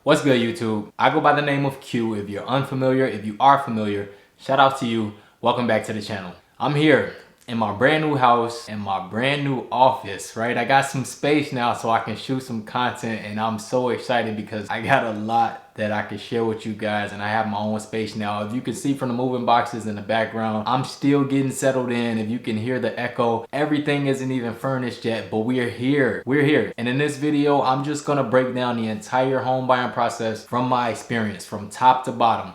What's good, YouTube? I go by the name of Q. If you're unfamiliar, if you are familiar, shout out to you. Welcome back to the channel. I'm here in my brand new house, in my brand new office, right? I got some space now so I can shoot some content, and I'm so excited because I got a lot that I can share with you guys, and I have my own space now. If you can see from the moving boxes in the background, I'm still getting settled in. If you can hear the echo, everything isn't even furnished yet, but we're here. We're here. And in this video, I'm just gonna break down the entire home buying process from my experience, from top to bottom.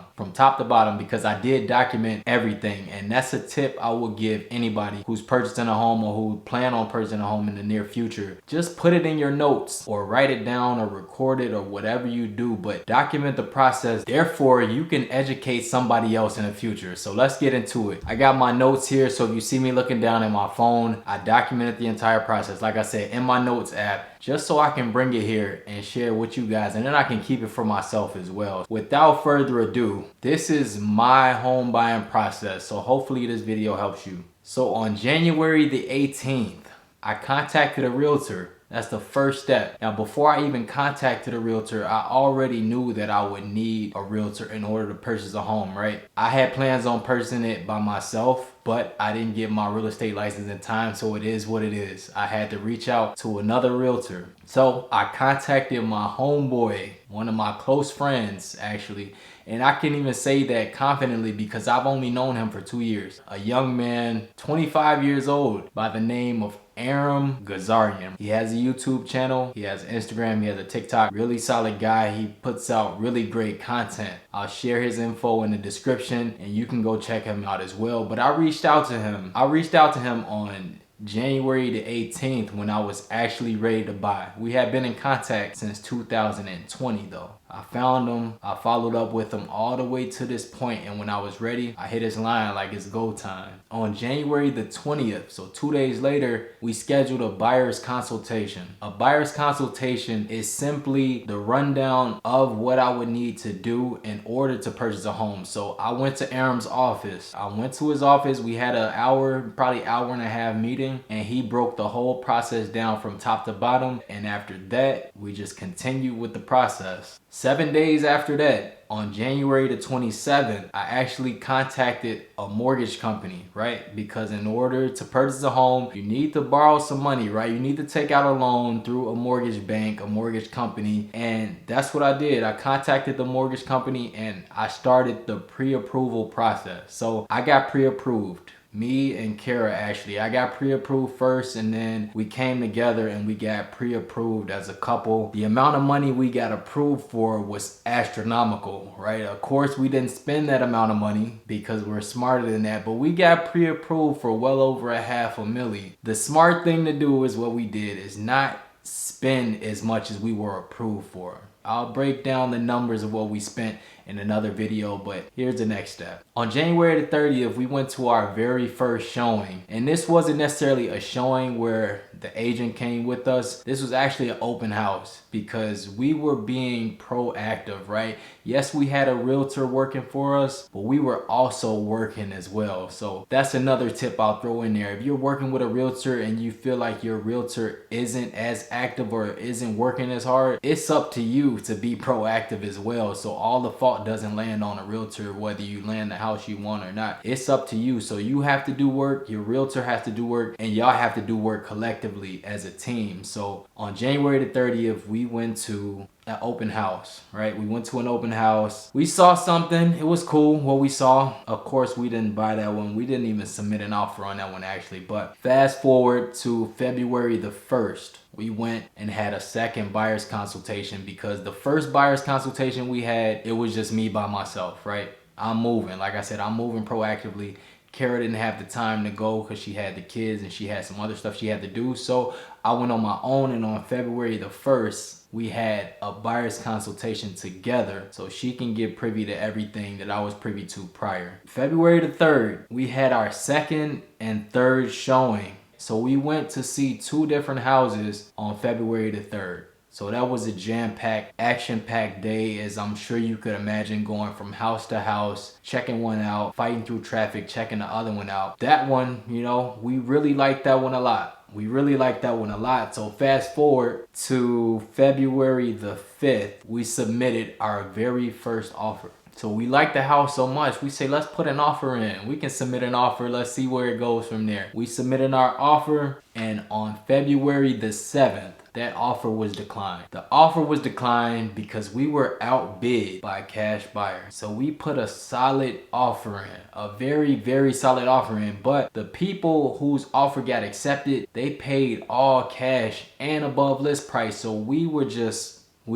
Because I did document everything, and that's a tip I will give anybody who's purchasing a home or who plan on purchasing a home in the near future. Just put it in your notes or write it down or record it or whatever you do, but document the process. Therefore, you can educate somebody else in the future. So let's get into it. I got my notes here, so if you see me looking down at my phone, I documented the entire process, like I said, in my notes app, just so I can bring it here and share with you guys, and then I can keep it for myself as well. Without further ado, this is my home buying process, so hopefully this video helps you. So on January the 18th, I contacted a realtor. That's the first step. Now, before I even contacted a realtor, I already knew that I would need a realtor in order to purchase a home, right? I had plans on purchasing it by myself, but I didn't get my real estate license in time, so it is what it is. I had to reach out to another realtor. So I contacted my homeboy, one of my close friends actually, and I can even say that confidently because I've only known him for 2 years. A young man, 25 years old, by the name of Aram Ghazaryan. He has a YouTube channel, he has Instagram, he has a TikTok. Really solid guy. He puts out really great content. I'll share his info in the description and you can go check him out as well. But I reached out to him on January the 18th when I was actually ready to buy. We had been in contact since 2020 though. I found him, I followed up with him all the way to this point, and when I was ready, I hit his line like it's go time. On January the 20th, so 2 days later, we scheduled a buyer's consultation. A buyer's consultation is simply the rundown of what I would need to do in order to purchase a home. So I went to Aram's office. I went to his office. We had an hour, probably hour and a half meeting, and he broke the whole process down from top to bottom. And after that, we just continued with the process. 7 days after that, on January the 27th, I actually contacted a mortgage company, right? Because in order to purchase a home, you need to borrow some money, right? You need to take out a loan through a mortgage bank, a mortgage company. And that's what I did. I contacted the mortgage company and I started the pre-approval process. So I got pre-approved. Me and Kara actually. I got pre-approved first, and then we came together and we got pre-approved as a couple. The amount of money we got approved for was astronomical, right? Of course, we didn't spend that amount of money because we're smarter than that, but we got pre-approved for well over $500,000. The smart thing to do is what we did is not spend as much as we were approved for. I'll break down the numbers of what we spent in another video, but here's the next step. On January the 30th, we went to our very first showing, and this wasn't necessarily a showing where the agent came with us. This was actually an open house because we were being proactive, right? Yes, we had a realtor working for us, but we were also working as well. So that's another tip I'll throw in there. If you're working with a realtor and you feel like your realtor isn't as active or isn't working as hard, it's up to you to be proactive as well. So all the fault doesn't land on a realtor, whether you land the house you want or not. It's up to you. So you have to do work, your realtor has to do work, and y'all have to do work collectively as a team. So on January the 30th, we went to an open house, right? We went to an open house. We saw something. It was cool what we saw. Of course, we didn't buy that one. We didn't even submit an offer on that one actually. But fast forward to February the 1st. We went and had a second buyer's consultation because the first buyer's consultation we had, it was just me by myself, right? I'm moving. Like I said, I'm moving proactively. Kara didn't have the time to go because she had the kids and she had some other stuff she had to do. So I went on my own, and on February the 1st, we had a buyer's consultation together so she can get privy to everything that I was privy to prior. February the 3rd, we had our second and third showing. So we went to see 2 different houses on February the 3rd. So that was a jam-packed, action-packed day, as I'm sure you could imagine, going from house to house, checking one out, fighting through traffic, checking the other one out. That one, you know, we really liked that one a lot. We really liked that one a lot. So fast forward to February the 5th, we submitted our very first offer. So we like the house so much, we say, let's put an offer in. We can submit an offer, let's see where it goes from there. We submitted our offer, and on February the 7th, that offer was declined. The offer was declined because we were outbid by a cash buyer. So we put a solid offer in, a very, very solid offer in. But the people whose offer got accepted, they paid all cash and above list price. So we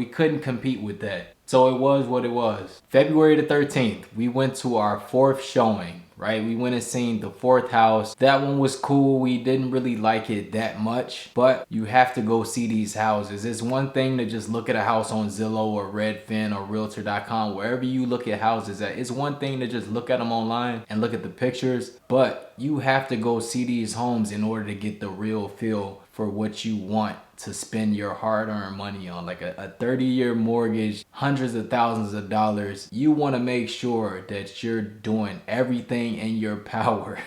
couldn't compete with that. So it was what it was. February the 13th, we went to our 4th showing, right? We went and seen the 4th house. That one was cool. We didn't really like it that much, but you have to go see these houses. It's one thing to just look at a house on Zillow or Redfin or Realtor.com, wherever you look at houses at. It's one thing to just look at them online and look at the pictures, but you have to go see these homes in order to get the real feel for what you want to spend your hard-earned money on. Like a 30-year mortgage, hundreds of thousands of dollars. You want to make sure that you're doing everything in your power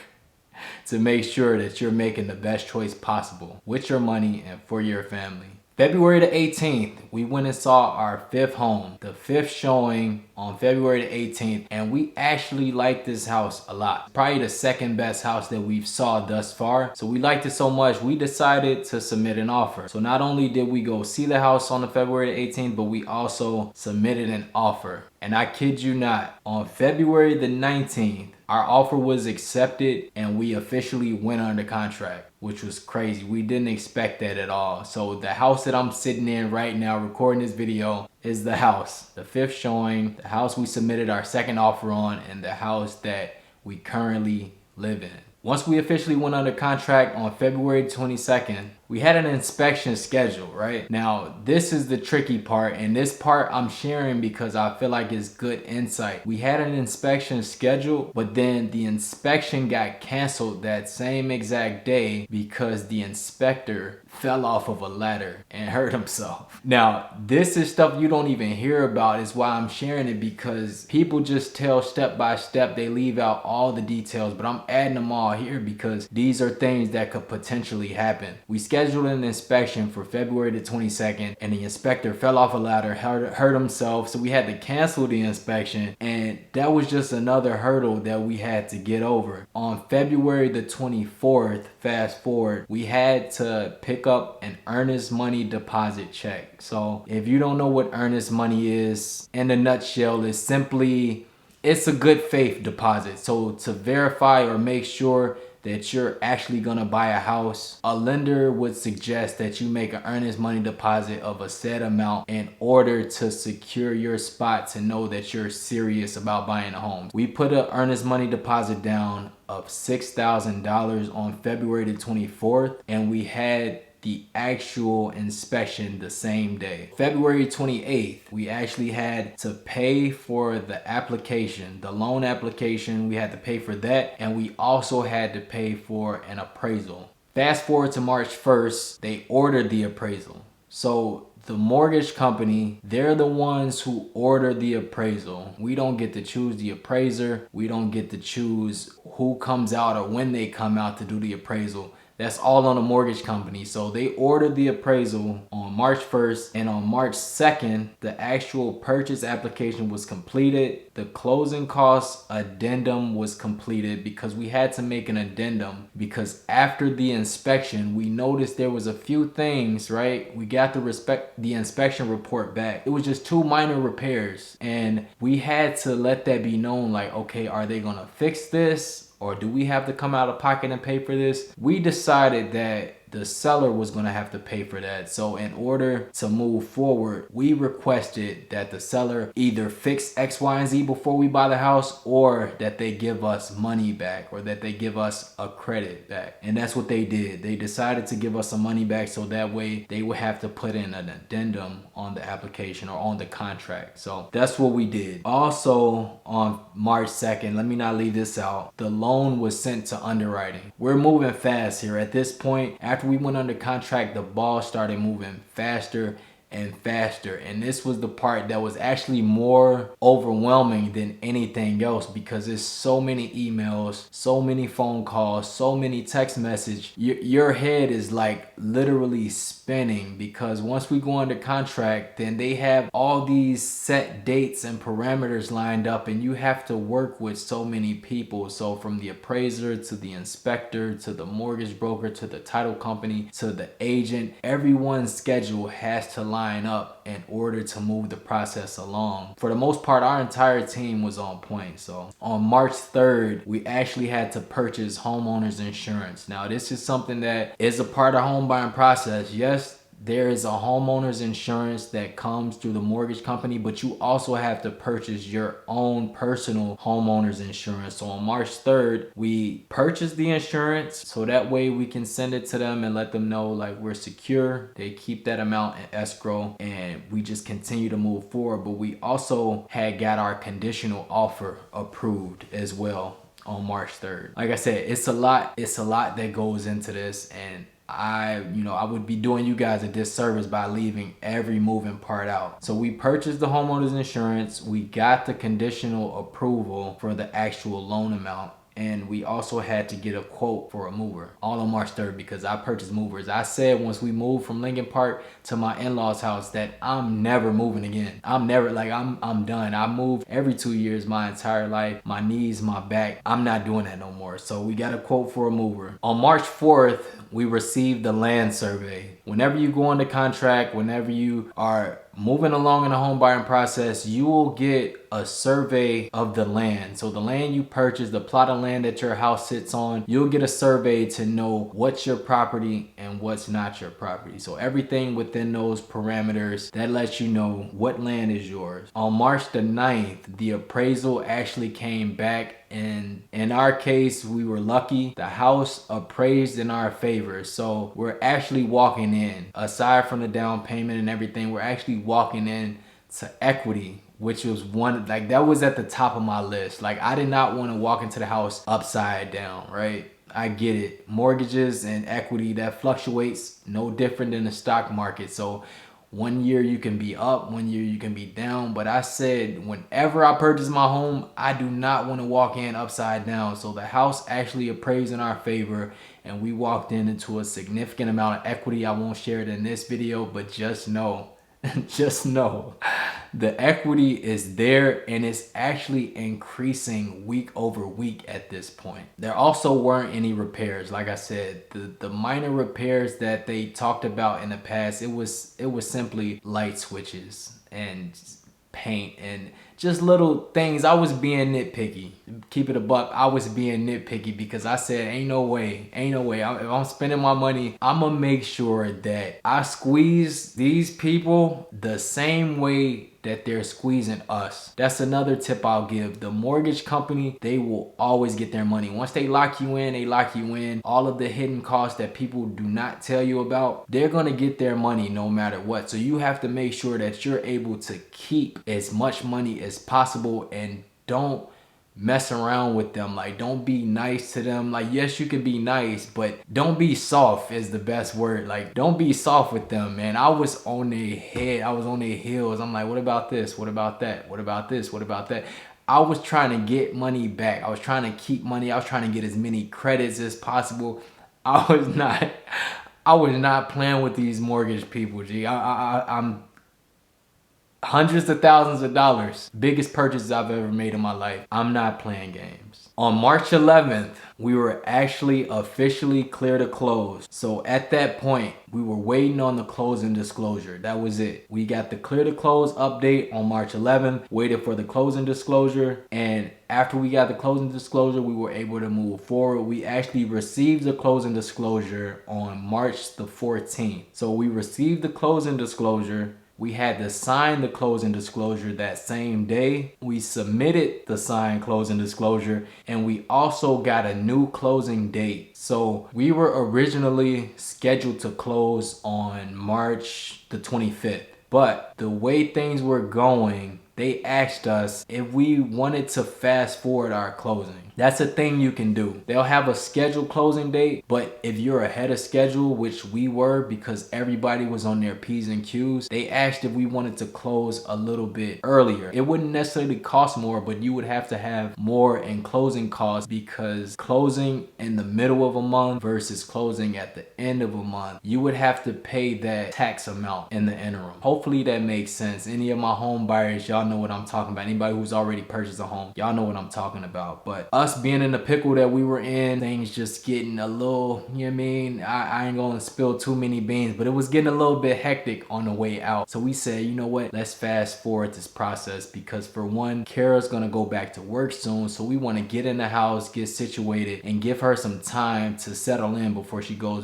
to make sure that you're making the best choice possible with your money and for your family. February the 18th, we went and saw our 5th home, the 5th showing on February the 18th, and we actually liked this house a lot. Probably the 2nd best house that we've saw thus far. So we liked it so much, we decided to submit an offer. So not only did we go see the house on the February the 18th, but we also submitted an offer. And I kid you not, on February the 19th, our offer was accepted and we officially went under contract, which was crazy. We didn't expect that at all. So the house that I'm sitting in right now recording this video is the house, the 5th showing, the house we submitted our 2nd offer on, and the house that we currently live in. Once we officially went under contract on February 22nd, we had an inspection schedule, right? Now, this is the tricky part, and this part I'm sharing because I feel like it's good insight. We had an inspection schedule, but then the inspection got canceled that same exact day because the inspector fell off of a ladder and hurt himself. Now, this is stuff you don't even hear about. Is why I'm sharing it, because people just tell step by step. They leave out all the details, but I'm adding them all here because these are things that could potentially happen. We scheduled an inspection for February the 22nd, and the inspector fell off a ladder, hurt himself, so we had to cancel the inspection, and that was just another hurdle that we had to get over. On February the 24th, fast forward, we had to pick up an earnest money deposit check. So if you don't know what earnest money is, in a nutshell, it's a good faith deposit. So to verify or make sure that you're actually gonna buy a house, a lender would suggest that you make an earnest money deposit of a set amount in order to secure your spot, to know that you're serious about buying a home. We put an earnest money deposit down of $6,000 on February the 24th, and we had the actual inspection the same day. February 28th, we actually had to pay for the application, the loan application. We had to pay for that, and we also had to pay for an appraisal. Fast forward to March 1st, they ordered the appraisal. So the mortgage company, they're the ones who order the appraisal. We don't get to choose the appraiser. We don't get to choose who comes out or when they come out to do the appraisal. That's all on the mortgage company. So they ordered the appraisal on March 1st, and on March 2nd, the actual purchase application was completed. The closing costs addendum was completed, because we had to make an addendum because after the inspection, we noticed there was a few things, right? We got the inspection report back. It was just 2 minor repairs, and we had to let that be known, like, okay, are they gonna fix this? Or do we have to come out of pocket and pay for this? We decided that the seller was going to have to pay for that. So in order to move forward, we requested that the seller either fix X, Y, and Z before we buy the house, or that they give us money back, or that they give us a credit back. And that's what they did. They decided to give us some money back, so that way they would have to put in an addendum on the application or on the contract. So that's what we did. Also on March 2nd, let me not leave this out, the loan was sent to underwriting. We're moving fast here. At this point, after we went under contract, the ball started moving faster and faster. And this was the part that was actually more overwhelming than anything else, because there's so many emails, so many phone calls, so many text messages. Your head is like literally spinning, because once we go under contract, then they have all these set dates and parameters lined up, and you have to work with so many people. So from the appraiser to the inspector to the mortgage broker to the title company to the agent, everyone's schedule has to line up in order to move the process along. For the most part, our entire team was on point. So on March 3rd, we actually had to purchase homeowners insurance. Now, this is something that is a part of home buying process. Yes, there is a homeowner's insurance that comes through the mortgage company, but you also have to purchase your own personal homeowner's insurance. So on March 3rd, we purchased the insurance, so that way we can send it to them and let them know like we're secure. They keep that amount in escrow, and we just continue to move forward. But we also had got our conditional offer approved as well on March 3rd. Like I said, it's a lot that goes into this, and I would be doing you guys a disservice by leaving every moving part out. So we purchased the homeowner's insurance, we got the conditional approval for the actual loan amount, and we also had to get a quote for a mover, all on March 3rd, because I purchased movers. I said once we moved from Lincoln Park to my in-laws house that I'm never moving again. I'm done. I moved every 2 years my entire life. My knees, my back, I'm not doing that no more. So we got a quote for a mover. On March 4th, we received the land survey. Whenever you go under contract, whenever you are moving along in the home buying process, you will get a survey of the land. So the land you purchase, the plot of land that your house sits on, you'll get a survey to know what's your property and what's not your property. So everything within those parameters, that lets you know what land is yours. On March the 9th, the appraisal actually came back, and in our case, we were lucky. The house appraised in our favor. So we're actually walking in, aside from the down payment and everything, we're actually walking in to equity, which was that was at the top of my list. Like, I did not want to walk into the house upside down, right? I get it. Mortgages and equity, that fluctuates no different than the stock market. So one year you can be up, one year you can be down. But I said, whenever I purchase my home, I do not want to walk in upside down. So the house actually appraised in our favor, and we walked into a significant amount of equity. I won't share it in this video, but just know, just know, the equity is there, and it's actually increasing week over week at this point. There also weren't any repairs. Like I said, the minor repairs that they talked about in the past, it was simply light switches and paint and just little things. I was being nitpicky. Keep it a buck. I was being nitpicky because I said, ain't no way. If I'm spending my money, I'm gonna make sure that I squeeze these people the same way that they're squeezing us. That's another tip I'll give. The mortgage company, they will always get their money. Once they lock you in, they lock you in. All of the hidden costs that people do not tell you about, they're gonna get their money no matter what. So you have to make sure that you're able to keep as much money as possible, and don't mess around with them. Like, don't be nice to them. Like, yes, you can be nice, but don't be soft is the best word. Like, don't be soft with them, man. I was on their head. I was on their heels. I'm like, what about this? What about that? What about this? What about that? I was trying to get money back. I was trying to keep money. I was trying to get as many credits as possible. I was not playing with these mortgage people, G. I'm hundreds of thousands of dollars. Biggest purchases I've ever made in my life. I'm not playing games. On March 11th, we were actually officially clear to close. So at that point, we were waiting on the closing disclosure. That was it. We got the clear to close update on March 11th, waited for the closing disclosure, and after we got the closing disclosure, we were able to move forward. We actually received the closing disclosure on March the 14th. So we received the closing disclosure. We had to sign the closing disclosure that same day. We submitted the signed closing disclosure, and we also got a new closing date. So we were originally scheduled to close on March the 25th. But the way things were going, they asked us if we wanted to fast forward our closing. That's a thing you can do. They'll have a scheduled closing date, but if you're ahead of schedule, which we were because everybody was on their P's and Q's, they asked if we wanted to close a little bit earlier. It wouldn't necessarily cost more, but you would have to have more in closing costs because closing in the middle of a month versus closing at the end of a month, you would have to pay that tax amount in the interim. Hopefully that makes sense. Any of my home buyers, y'all know what I'm talking about. Anybody who's already purchased a home, y'all know what I'm talking about. But us being in the pickle that we were in, things just getting a little, you know what I mean? I ain't gonna spill too many beans, but it was getting a little bit hectic on the way out. So we said, you know what? Let's fast forward this process because for one, Kara's gonna go back to work soon. So we wanna get in the house, get situated, and give her some time to settle in before she go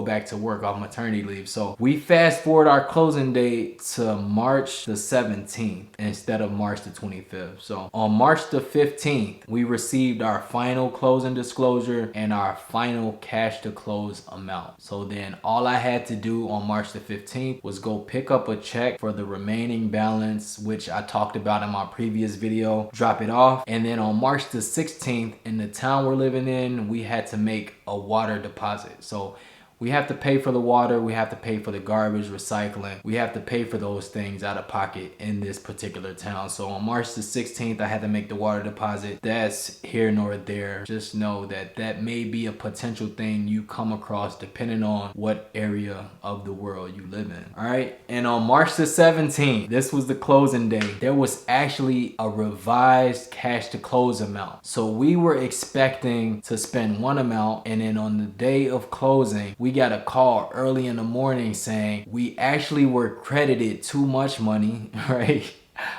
back to work off maternity leave. So we fast forward our closing date to March the 17th instead of March the 25th. So on March the 15th, we received our final closing disclosure and our final cash to close amount. So then all I had to do on March the 15th was go pick up a check for the remaining balance, which I talked about in my previous video, drop it off. And then on March the 16th, in the town we're living in, we had to make a water deposit. So we have to pay for the water, we have to pay for the garbage, recycling. We have to pay for those things out of pocket in this particular town. So on March the 16th, I had to make the water deposit. That's here nor there. Just know that that may be a potential thing you come across depending on what area of the world you live in. All right. And on March the 17th, this was the closing day. There was actually a revised cash to close amount. So we were expecting to spend one amount, and then on the day of closing, we got a call early in the morning saying we actually were credited too much money, right?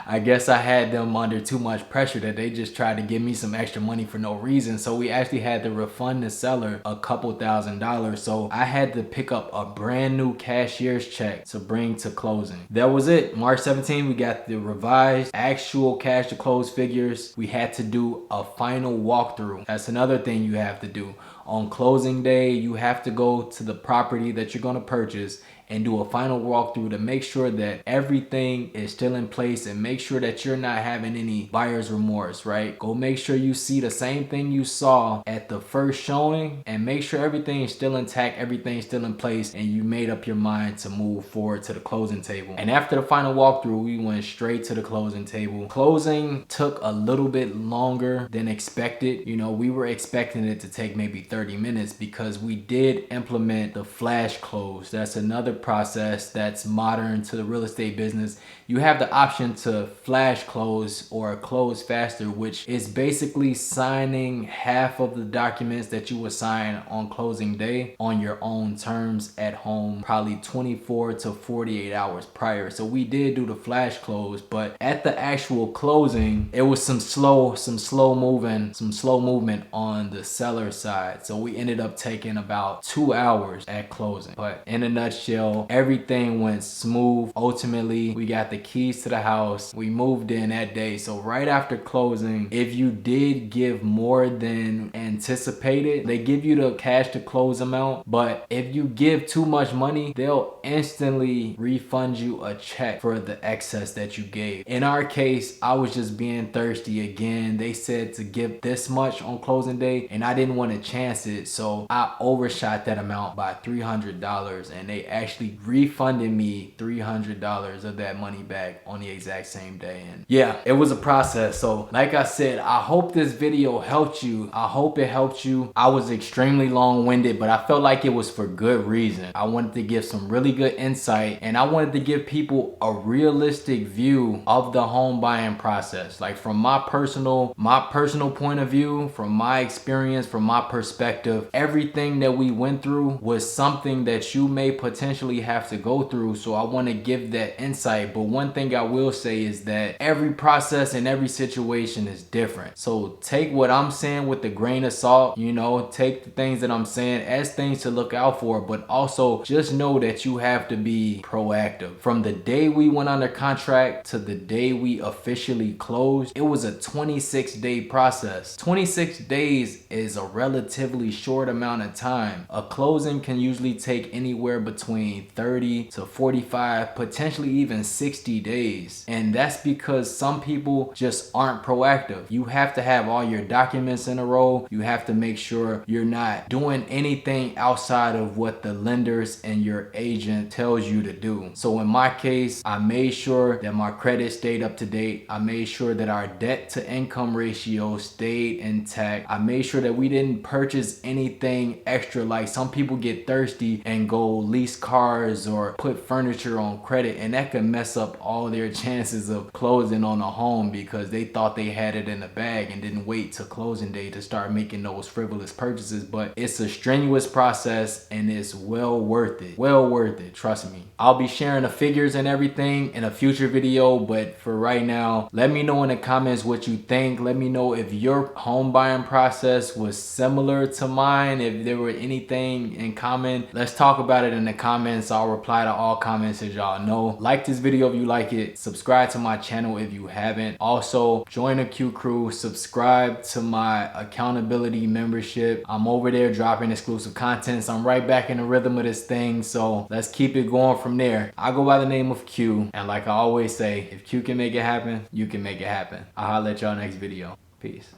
I guess I had them under too much pressure that they just tried to give me some extra money for no reason. So we actually had to refund the seller a couple $1,000s. So I had to pick up a brand new cashier's check to bring to closing. That was it. March 17th, we got the revised actual cash to close figures. We had to do a final walkthrough. That's another thing you have to do. On closing day, you have to go to the property that you're going to purchase and do a final walkthrough to make sure that everything is still in place and make sure that you're not having any buyer's remorse, right? Go make sure you see the same thing you saw at the first showing and make sure everything is still intact, everything's still in place, and you made up your mind to move forward to the closing table. And after the final walkthrough, we went straight to the closing table. Closing took a little bit longer than expected. You know, we were expecting it to take maybe 30 minutes because we did implement the flash close. That's another process that's modern to the real estate business. You have the option to flash close or close faster, which is basically signing half of the documents that you would sign on closing day on your own terms at home, probably 24 to 48 hours prior. So we did do the flash close, but at the actual closing, it was some slow movement on the seller side. So we ended up taking about 2 hours at closing. But in a nutshell, everything went smooth. Ultimately, we got the keys to the house. We moved in that day. So right after closing, if you did give more than anticipated, they give you the cash to close amount. But if you give too much money, they'll instantly refund you a check for the excess that you gave. In our case, I was just being thirsty again. They said to give this much on closing day, and I didn't want to chance it. So I overshot that amount by $300, and they actually refunded me $300 of that money back on the exact same day. And yeah, it was a process. So like I said, I hope this video helped you. I hope it helped you. I was extremely long-winded, but I felt like it was for good reason. I wanted to give some really good insight, and I wanted to give people a realistic view of the home buying process. Like from my personal point of view, from my experience, from my perspective, everything that we went through was something that you may potentially have to go through. So I want to give that insight. But one thing I will say is that every process and every situation is different. So take what I'm saying with a grain of salt, you know, take the things that I'm saying as things to look out for, but also just know that you have to be proactive. From the day we went under contract to the day we officially closed, it was a 26-day process. 26 days is a relatively short amount of time. A closing can usually take anywhere between between 30 to 45, potentially even 60 days. And that's because some people just aren't proactive. You have to have all your documents in a row. You have to make sure you're not doing anything outside of what the lenders and your agent tells you to do. So in my case, I made sure that my credit stayed up to date. I made sure that our debt to income ratio stayed intact. I made sure that we didn't purchase anything extra. Like some people get thirsty and go lease cars or put furniture on credit, and that could mess up all their chances of closing on a home because they thought they had it in the bag and didn't wait till closing day to start making those frivolous purchases. But it's a strenuous process and it's well worth it. Well worth it, trust me. I'll be sharing the figures and everything in a future video, but for right now, let me know in the comments what you think. Let me know if your home buying process was similar to mine, if there were anything in common. Let's talk about it in the comments. I'll reply to all comments, as y'all know. Like this video if you like it. Subscribe to my channel if you haven't. Also, join the Q crew. Subscribe to my accountability membership. I'm over there dropping exclusive content, so I'm right back in the rhythm of this thing. So let's keep it going from there. I go by the name of Q, and like I always say, if Q can make it happen, you can make it happen. I'll holler at y'all next video. Peace.